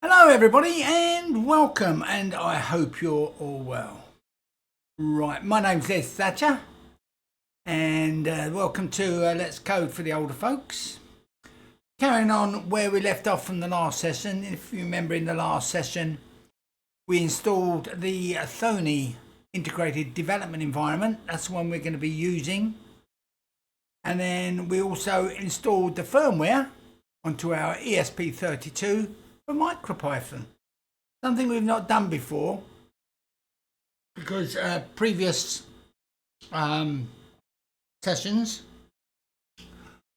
Hello everybody and welcome, and I hope you're all well. Right, my name's Les Thatcher and welcome to Let's Code for the older folks. Carrying on where we left off from the last session. If you remember, in the last session we installed the Thonny integrated development environment. That's the one we're going to be using, and then we also installed the firmware onto our ESP32 for Micropython, something we've not done before because previous sessions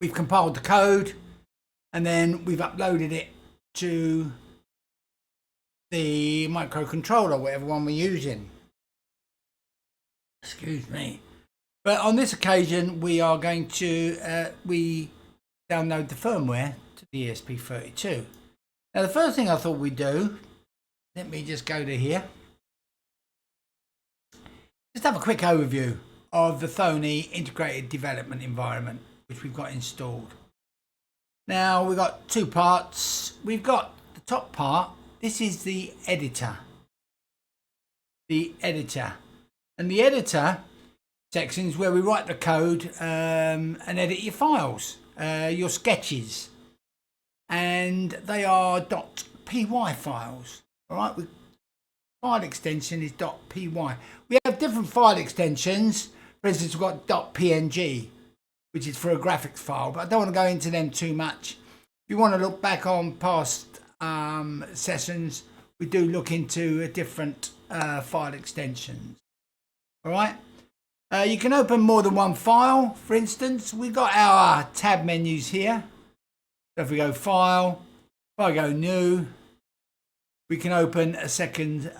we've compiled the code and then we've uploaded it to the microcontroller, whatever one we're using. Excuse me. But on this occasion we are going to we download the firmware to the ESP32. Now the first thing I thought we'd do, let me just go to here, just have a quick overview of the Thonny integrated development environment which we've got installed. Now we've got two parts. We've got the top part. This is the editor. And the editor section is where we write the code and edit your files, your sketches. And they are .py files. All right, file extension is .py. We have different file extensions. For instance, we've got .png, which is for a graphics file, but I don't want to go into them too much. If you want to look back on past sessions, we do look into different file extensions. All right. You can open more than one file. For instance, we've got our tab menus here. So if we go File, if I go New, we can open a second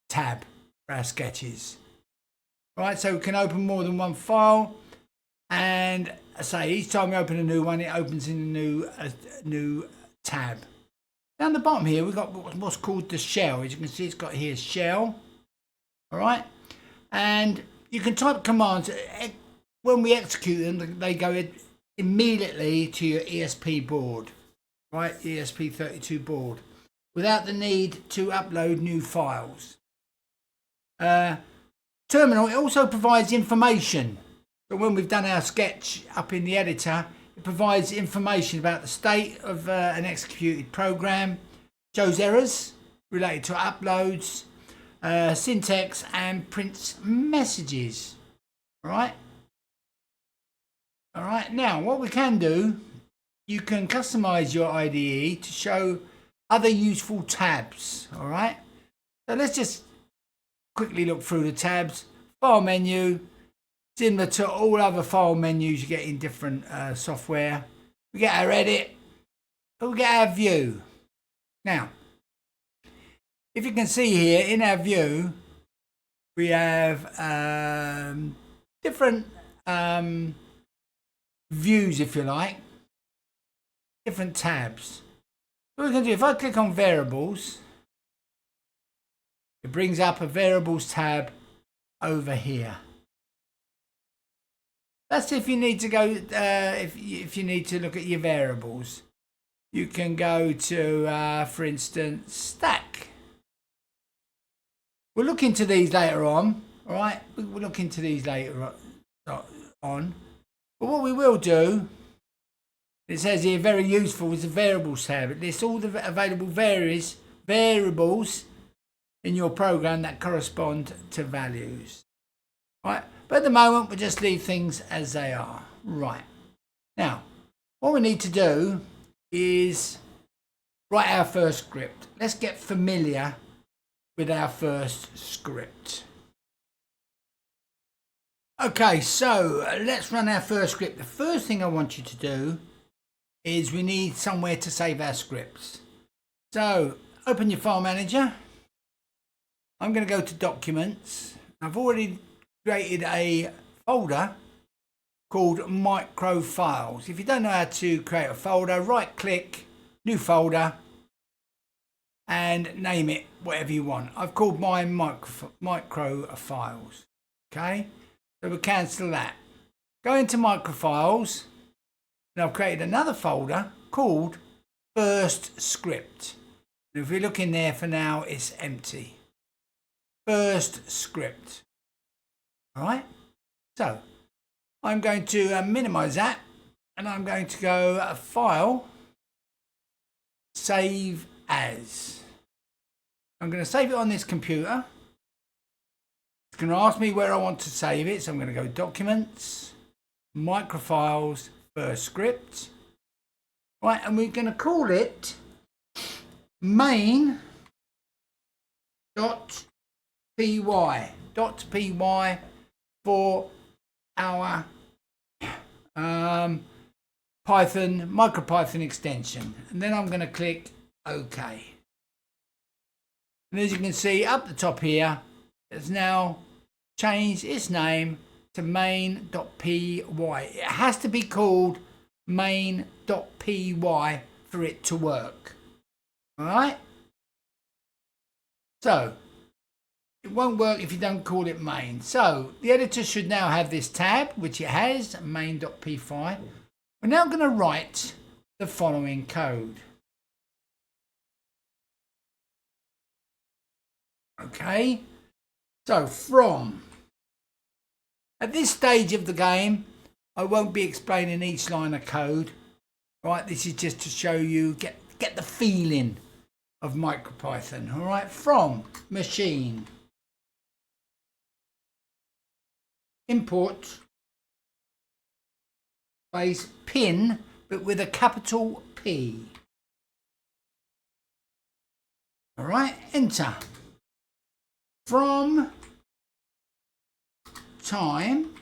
tab for our sketches. Right, so we can open more than one file, and I say each time we open a new one, it opens in a new tab. Down the bottom here, we've got what's called the shell. As you can see, it's got here shell. All right, and you can type commands. When we execute them, they go immediately to your ESP board, right? ESP32 board, without the need to upload new files. Terminal, it also provides information. So when we've done our sketch up in the editor, it provides information about the state of an executed program, shows errors related to uploads, syntax, and prints messages. All right. All right, now what we can do, you can customize your IDE to show other useful tabs. All right, so let's just quickly look through the tabs. File menu, similar to all other file menus you get in different software. We get our edit, but we get our view. Now, if you can see here in our view, we have different views, if you like, different tabs. What we can do, if I click on variables, it brings up a variables tab over here. That's if you need to go, if you need to look at your variables. You can go to, for instance, stack. We'll look into these later on, all right? We'll look into these later on. But what we will do, it says here very useful, is the variables tab. It lists all the available variables in your program that correspond to values. Right, but at the moment we'll just leave things as they are. Right, now what we need to do is write our first script. Let's get familiar with our first script. Okay, so let's run our first script. The first thing I want you to do is we need somewhere to save our scripts. So open your file manager. I'm going to go to Documents. I've already created a folder called Micro Files. If you don't know how to create a folder, right click, New Folder, and name it whatever you want. I've called mine Micro Files. Okay. So we'll cancel that. Go into Microfiles, and I've created another folder called first script. And if we look in there for now, it's empty. First script. All right. So I'm going to minimize that, and I'm going to go File, Save As. I'm going to save it on this computer. It's going to ask me where I want to save it, so I'm going to go Documents, Microfiles, First Script. Right, and we're going to call it main.py. .py for our Micropython extension. And then I'm going to click OK. And as you can see up the top here, it's now changed its name to main.py. It has to be called main.py for it to work. All right? So, it won't work if you don't call it main. So, the editor should now have this tab, which it has, main.py. We're now going to write the following code. Okay, so from, at this stage of the game, I won't be explaining each line of code. Right, this is just to show you, get the feeling of Micropython. All right, from machine, import, space, pin, but with a capital P. All right, enter. From time,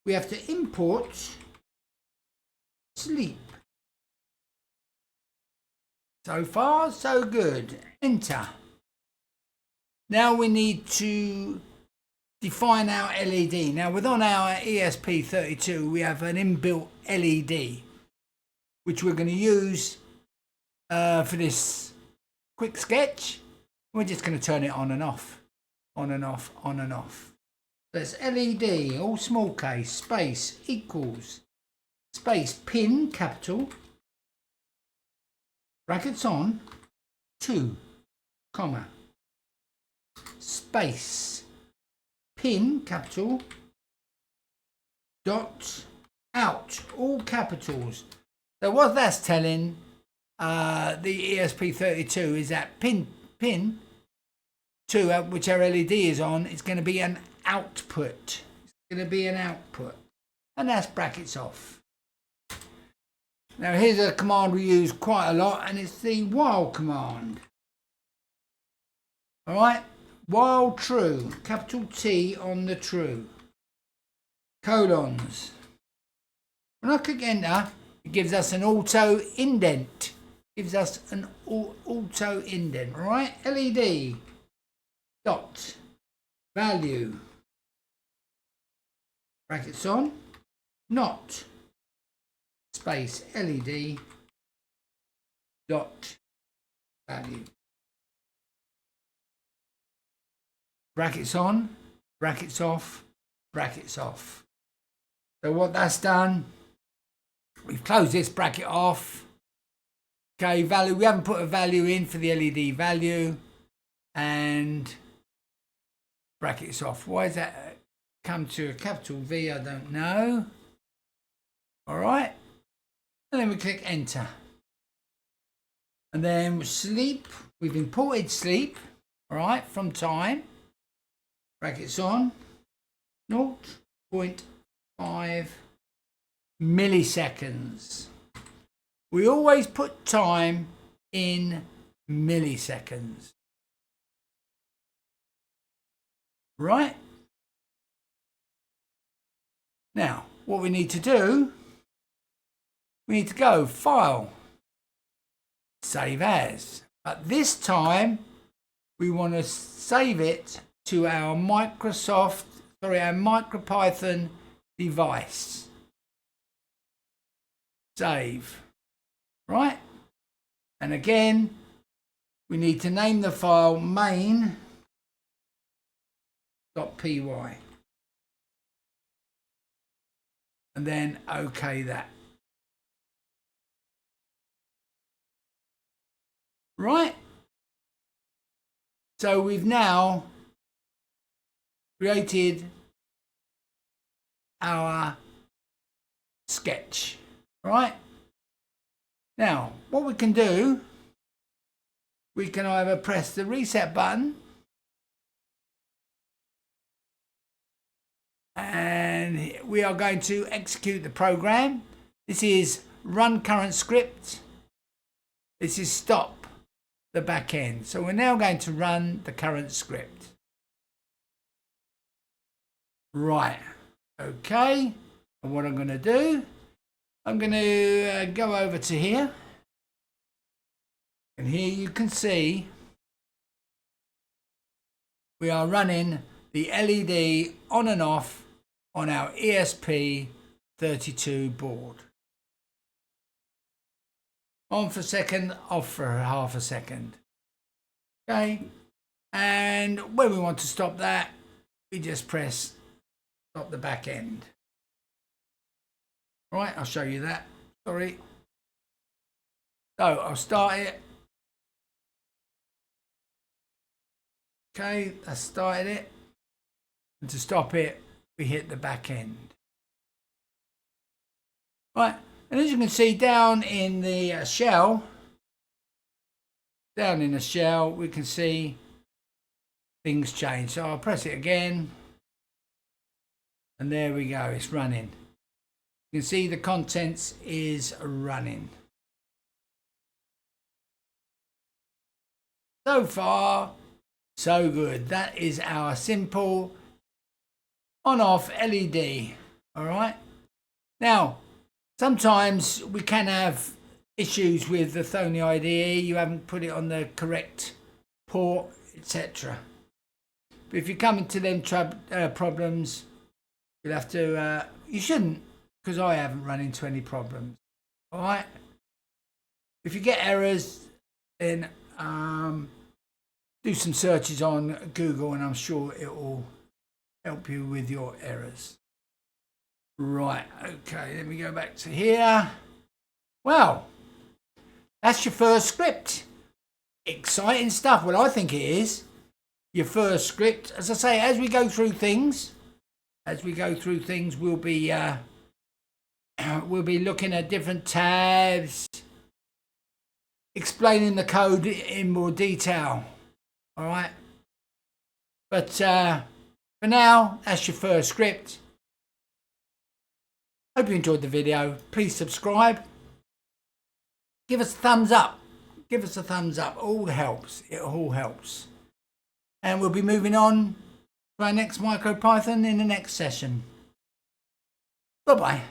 we have to import sleep. So far, so good. Enter. Now we need to define our LED. Now within our ESP32, we have an inbuilt LED, which we're going to use for this quick sketch. We're just going to turn it on and off, on and off, on and off. That's LED, all small case, space, equals, space, pin, capital, brackets on, 2, comma, space, pin, capital, dot, out, all capitals. So what that's telling the ESP32 is that pin 2, which our LED is on, it's going to be an output. It's going to be an output. And that's brackets off. Now here's a command we use quite a lot, and it's the while command. Alright, while true, capital T on the true. Colons. When I click enter, it gives us an auto indent. Gives us an auto indent, right? LED dot value brackets on, not space LED dot value brackets on, brackets off, brackets off. So what that's done, we've closed this bracket off. Okay, value, we haven't put a value in for the LED value, and brackets off. Why does that come to a capital V? I don't know. All right, and then we click enter. And then sleep, we've imported sleep, all right, from time, brackets on, 0.5 milliseconds. We always put time in milliseconds. Right? Now, what we need to do, we need to go File, Save As. But this time, we want to save it to our Micropython device. Save. Right? And again, we need to name the file main.py. And then OK that. Right? So we've now created our sketch. Right? Now, what we can do, we can either press the reset button and we are going to execute the program. This is run current script. This is stop the back end. So we're now going to run the current script. Right. Okay. And what I'm going to do, I'm going to go over to here. And here you can see we are running the LED on and off on our ESP32 board. On for a second, off for half a second. Okay, and when we want to stop that, we just press stop the back end. All right, I'll show you that. Sorry. So I'll start it. Okay, I started it. And to stop it, we hit the back end. Right, and as you can see down in the shell, we can see things change. So I'll press it again. And there we go, it's running. You can see the contents is running. So far, so good. That is our simple on-off LED. All right. Now, sometimes we can have issues with the Thonny IDE. You haven't put it on the correct port, etc. But if you come into them problems, you'll have to. You shouldn't, because I haven't run into any problems. All right. If you get errors, then do some searches on Google and I'm sure it will help you with your errors. Right, okay, let me go back to here. Well, that's your first script. Exciting stuff. Well, I think it is. Your first script. As I say, as we go through things, we'll be looking at different tabs, explaining the code in more detail. All right, but for now, that's your first script. Hope you enjoyed the video. Please subscribe. Give us a thumbs up. Give us a thumbs up. All helps. It all helps. And we'll be moving on to our next Micropython in the next session. Bye-bye.